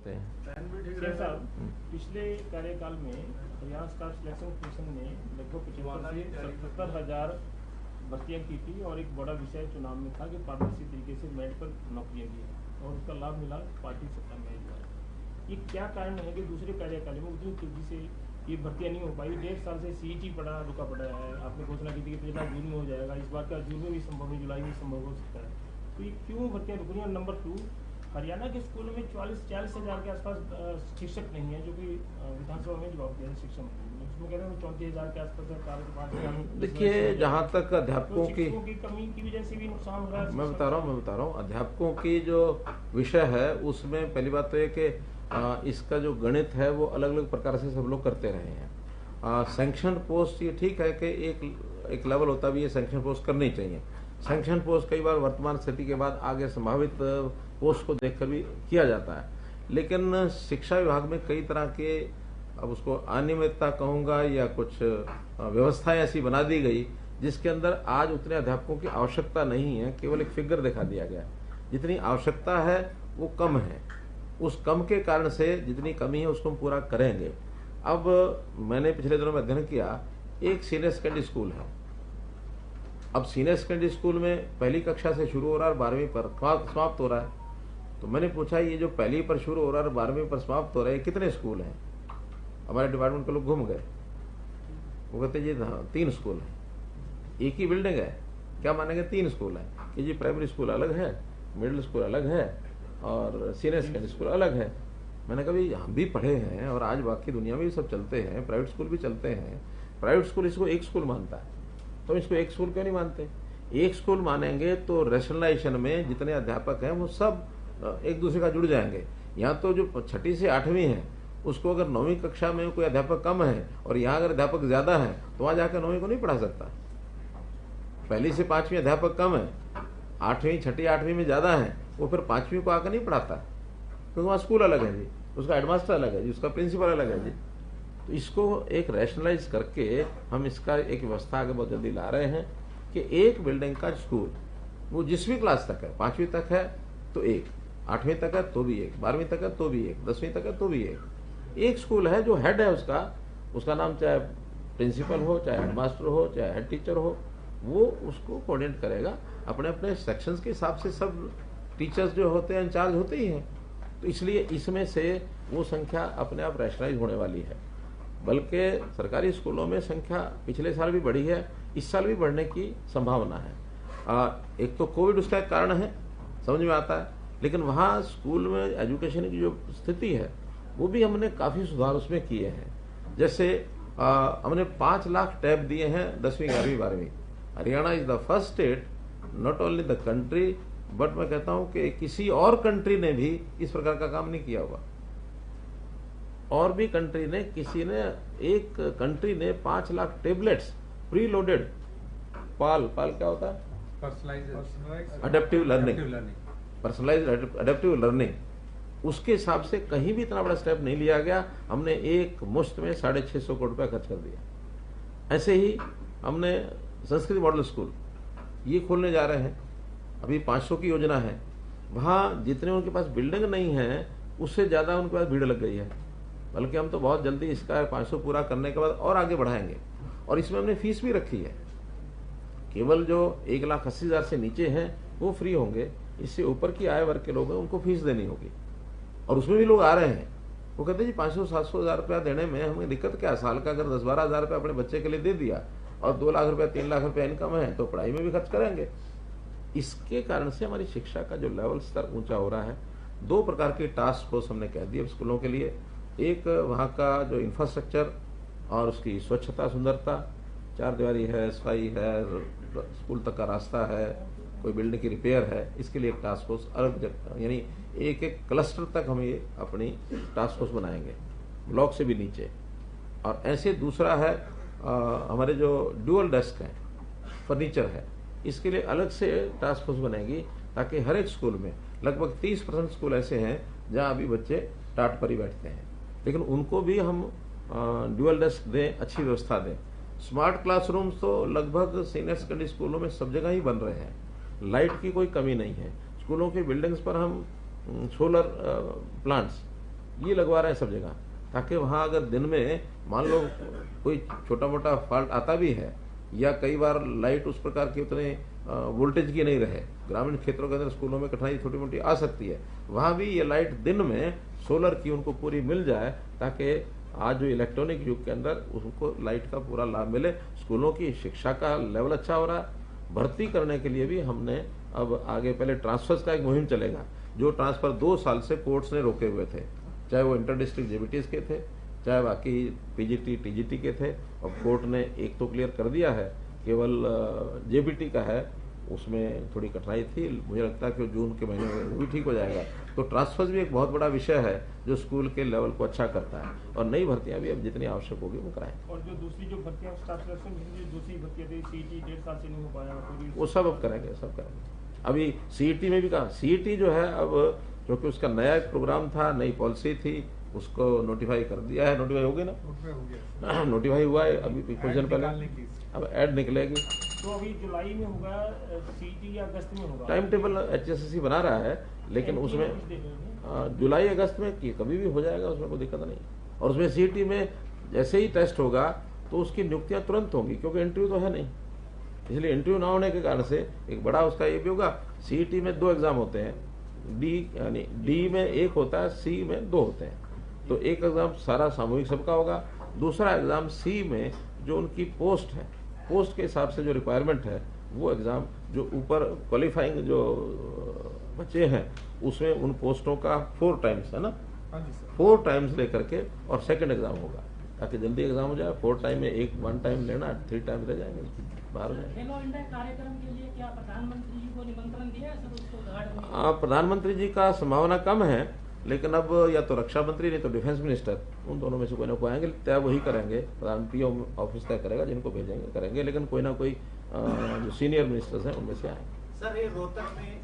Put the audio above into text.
होते हैं। साहब, पिछले कार्यकाल में हरियाणा स्टाफ सिलेक्शन कमीशन ने लगभग 75 से 77,000 भर्तियां की थी और एक बड़ा विषय चुनाव में था कि पारदर्शी तरीके से मेरिट पर नौकरियां दी और उसका लाभ मिला पार्टी सत्ता में आई। ये क्या कारण है कि दूसरे कार्यकाल में उतनी तेजी से ये भर्तियां नहीं हो पाई? 1.5 साल से सीईटी रुका पड़ा है। आपने घोषणा की थी कि पिछला जून में हो जाएगा, इस बार का जून में भी संभव है, जुलाई में संभव हो सकता है। तो ये क्यों भर्तियां रुक रही हैं? नंबर 2, हरियाणा के स्कूलों में 40,000 के आसपास शिक्षक नहीं है, जो कि विधानसभा में जवाब दिया शिक्षा मंत्री ने। उसमें कह रहे हैं 34,000 के आसपास। देखिए, जहाँ तक अध्यापकों की कमी की वजह से भी नुकसान हो रहा है। मैं बता रहा हूँ अध्यापकों की जो विषय है उसमें पहली बात तो ये कि इसका जो गणित है वो अलग अलग प्रकार से सब लोग करते रहे हैं। सैंक्शन पोस्ट ये ठीक है कि एक लेवल होता भी है, सैंक्शन पोस्ट करनी चाहिए। सैंक्शन पोस्ट कई बार वर्तमान स्थिति के बाद आगे संभावित पोस्ट को देखकर भी किया जाता है, लेकिन शिक्षा विभाग में कई तरह के, अब उसको अनियमितता कहूँगा या कुछ व्यवस्थाएं ऐसी बना दी गई जिसके अंदर आज उतने अध्यापकों की आवश्यकता नहीं है। केवल एक फिगर दिखा दिया गया, जितनी आवश्यकता है वो कम है। उस कम के कारण से जितनी कमी है उसको हम पूरा करेंगे। अब मैंने पिछले दिनों में अध्ययन किया, एक सीनियर सेकेंडरी स्कूल है। अब सीनियर सेकेंडरी स्कूल में पहली कक्षा से शुरू हो रहा है और 12वीं पर समाप्त हो रहा है। तो मैंने पूछा ये जो पहली पर शुरू हो रहा है और 12वीं पर समाप्त हो रहा है, कितने स्कूल हैं? हमारे डिपार्टमेंट के लोग घूम गए, वो कहते जी 3 स्कूल हैं। एक ही बिल्डिंग है, क्या मानेंगे 3 स्कूल हैं? कि जी प्राइमरी स्कूल अलग है, मिडिल स्कूल अलग है और सीनियर सेकेंडरी स्कूल अलग है। मैंने कहा भाई हम भी पढ़े हैं और आज बाकी दुनिया में भी सब चलते हैं, प्राइवेट स्कूल भी चलते हैं। प्राइवेट स्कूल इसको एक स्कूल मानता है, तो इसको एक स्कूल क्यों नहीं मानते? एक स्कूल मानेंगे तो रैशनलाइजेशन में जितने अध्यापक हैं वो सब एक दूसरे का जुड़ जाएंगे। यहाँ तो जो 6ठी से 8वीं है उसको अगर 9वीं कक्षा में कोई अध्यापक कम है और यहाँ अगर अध्यापक ज्यादा है तो वहां जाकर 9वीं को नहीं पढ़ा सकता। पहली से 5वीं अध्यापक कम है, 8वीं 6ठी 8वीं में ज्यादा है, वो फिर 5वीं को आकर नहीं पढ़ाता, क्योंकि वहाँ स्कूल अलग है जी, उसका हेडमास्टर अलग है जी, उसका प्रिंसिपल अलग है जी। तो इसको एक रैशनलाइज करके हम इसका एक व्यवस्था आगे बहुत जल्दी ला रहे हैं कि एक बिल्डिंग का स्कूल वो जिस भी क्लास तक है, 5वीं तक है तो एक, 8वीं तक है तो भी एक, 12वीं तक है तो भी एक, 10वीं तक है तो भी एक स्कूल है। जो हेड है उसका नाम चाहे प्रिंसिपल हो, चाहे हेडमास्टर हो, चाहे हेड टीचर हो, वो उसको कोऑर्डिनेट करेगा। अपने अपने सेक्शंस के हिसाब से सब टीचर्स जो होते हैं इंचार्ज होते ही हैं। तो इसलिए इसमें से वो संख्या अपने आप रैशनलाइज होने वाली है। बल्कि सरकारी स्कूलों में संख्या पिछले साल भी बढ़ी है, इस साल भी बढ़ने की संभावना है। एक तो कोविड उसका एक कारण है, समझ में आता है, लेकिन वहाँ स्कूल में एजुकेशन की जो स्थिति है वो भी हमने काफ़ी सुधार उसमें किए हैं। जैसे हमने 5 लाख टैब दिए हैं 10वीं 11वीं 12वीं। Haryana is the first state, not only the country, but मैं कहता हूं कि किसी और कंट्री ने भी इस प्रकार का काम नहीं किया हुआ। और भी कंट्री ने, एक कंट्री ने 5 लाख टेबलेट्स प्री लोडेड, पाल क्या होता है? पर्सनलाइज्ड अडेप्टिव लर्निंग, उसके हिसाब से कहीं भी इतना बड़ा स्टेप नहीं लिया गया। हमने एक मुश्त में 650 करोड़ रुपया खर्च कर दिया। ऐसे ही हमने संस्कृत मॉडल स्कूल ये खोलने जा रहे हैं, अभी 500 की योजना है। वहाँ जितने उनके पास बिल्डिंग नहीं है उससे ज़्यादा उनके पास भीड़ लग गई है, बल्कि हम तो बहुत जल्दी इसका 500 पूरा करने के बाद और आगे बढ़ाएंगे। और इसमें हमने फीस भी रखी है, केवल जो 1,80,000 से नीचे हैं वो फ्री होंगे, इससे ऊपर की आय वर्ग के लोग हैं उनको फीस देनी होगी। और उसमें भी लोग आ रहे हैं, वो कहते हैं जी 500-700 हज़ार रुपया देने में हमें दिक्कत क्या? साल का अगर 10-12 हज़ार रुपया अपने बच्चे के लिए दे दिया और 2 लाख रुपया 3 लाख रुपया इनकम है तो पढ़ाई में भी खर्च करेंगे। इसके कारण से हमारी शिक्षा का जो लेवल स्तर ऊंचा हो रहा है। 2 प्रकार की टास्क फोर्स हमने कह दी अब स्कूलों के लिए। एक वहाँ का जो इंफ्रास्ट्रक्चर और उसकी स्वच्छता सुंदरता, 4 दीवारी है, सफाई है, स्कूल तक का रास्ता है, कोई बिल्डिंग की रिपेयर है, इसके लिए एक टास्क फोर्स अलग, यानी एक क्लस्टर तक हम ये अपनी टास्क फोर्स बनाएंगे, ब्लॉक से भी नीचे। और ऐसे दूसरा है हमारे जो ड्यूअल डेस्क हैं, फर्नीचर है, इसके लिए अलग से टास्क फोर्स बनेगी, ताकि हर एक स्कूल में लगभग 30% स्कूल ऐसे हैं जहां अभी बच्चे टाट पर ही बैठते हैं, लेकिन उनको भी हम ड्यूअल डेस्क दें, अच्छी व्यवस्था दें। स्मार्ट क्लासरूम्स तो लगभग सीनियर सेकेंडरी स्कूलों में सब जगह ही बन रहे हैं, लाइट की कोई कमी नहीं है। स्कूलों की बिल्डिंग्स पर हम सोलर प्लांट्स ये लगवा रहे हैं सब जगह, ताकि वहाँ अगर दिन में मान लो कोई छोटा मोटा फॉल्ट आता भी है या कई बार लाइट उस प्रकार की उतने वोल्टेज की नहीं रहे, ग्रामीण क्षेत्रों के अंदर स्कूलों में कठिनाई छोटी मोटी आ सकती है, वहाँ भी ये लाइट दिन में सोलर की उनको पूरी मिल जाए, ताकि आज जो इलेक्ट्रॉनिक युग के अंदर उनको लाइट का पूरा लाभ मिले। स्कूलों की शिक्षा का लेवल अच्छा हो रहा है। भर्ती करने के लिए भी हमने अब आगे पहले ट्रांसफर्स का एक मुहिम चलेगा, जो ट्रांसफर 2 साल से कोर्ट्स ने रोके हुए थे, चाहे वो इंटर डिस्ट्रिक्ट जेबीटीज के थे, चाहे बाकी पीजीटी टीजीटी के थे। अब कोर्ट ने एक तो क्लियर कर दिया है, केवल जेबीटी का है, उसमें थोड़ी कठिनाई थी, मुझे लगता है कि जून के महीने में वो भी ठीक हो जाएगा। तो ट्रांसफर्स भी एक बहुत बड़ा विषय है जो स्कूल के लेवल को अच्छा करता है, और नई भर्तियां भी अब जितनी आवश्यक होगी वो कराएंगे। और जो दूसरी जो भर्तियां स्टाफ सिलेक्शन जो दूसरी भर्तियां थी सीईटी 1.5 साल से नहीं हो पाया, वो सब अब करेंगे, सब करेंगे। अभी सीईटी में भी कहा, सीईटी जो है अब क्योंकि उसका नया एक प्रोग्राम था, नई पॉलिसी थी, उसको नोटिफाई कर दिया है। नोटिफाई हो गई ना, नोटिफाई हुआ है अभी कुछ दिन पहले, अब ऐड निकलेगी। तो अभी जुलाई में होगा सीईटी या अगस्त में होगा? टाइम टेबल एचएसएससी बना रहा है, लेकिन उसमें जुलाई अगस्त में कभी भी हो जाएगा, उसमें कोई दिक्कत नहीं। और उसमें सीईटी में जैसे ही टेस्ट होगा तो उसकी नियुक्तियां तुरंत होंगी, क्योंकि इंटरव्यू तो है नहीं, इसलिए इंटरव्यू ना होने के कारण से एक बड़ा उसका ये भी होगा। सीईटी में 2 एग्जाम होते हैं, डी यानी डी में 1 होता है, सी में 2 होते हैं। तो एक एग्जाम सारा सामूहिक सबका होगा, दूसरा एग्जाम सी में जो उनकी पोस्ट है, पोस्ट के हिसाब से जो रिक्वायरमेंट है, वो एग्जाम जो ऊपर क्वालिफाइंग जो बच्चे हैं उसमें उन पोस्टों का 4 टाइम्स है ना, 4 टाइम्स लेकर के और सेकंड एग्जाम होगा, ताकि जल्दी एग्जाम हो जाए। 4 टाइम में 1 टाइम लेना, 3 टाइम रह जाएंगे, बाहर जाएंगे। खेलो इंडिया कार्यक्रम के लिए क्या प्रधानमंत्री जी को निमंत्रण दिया है सर? उसको प्रधानमंत्री जी का संभावना कम है, लेकिन अब या तो रक्षा मंत्री नहीं तो डिफेंस मिनिस्टर, उन दोनों में से कोई ना कोई आएंगे, तय वही करेंगे। प्रधानमंत्री ऑफिस तय करेगा, जिनको भेजेंगे करेंगे, लेकिन कोई ना कोई जो सीनियर मिनिस्टर्स हैं उनमें से आएंगे। सर ये रोहतक में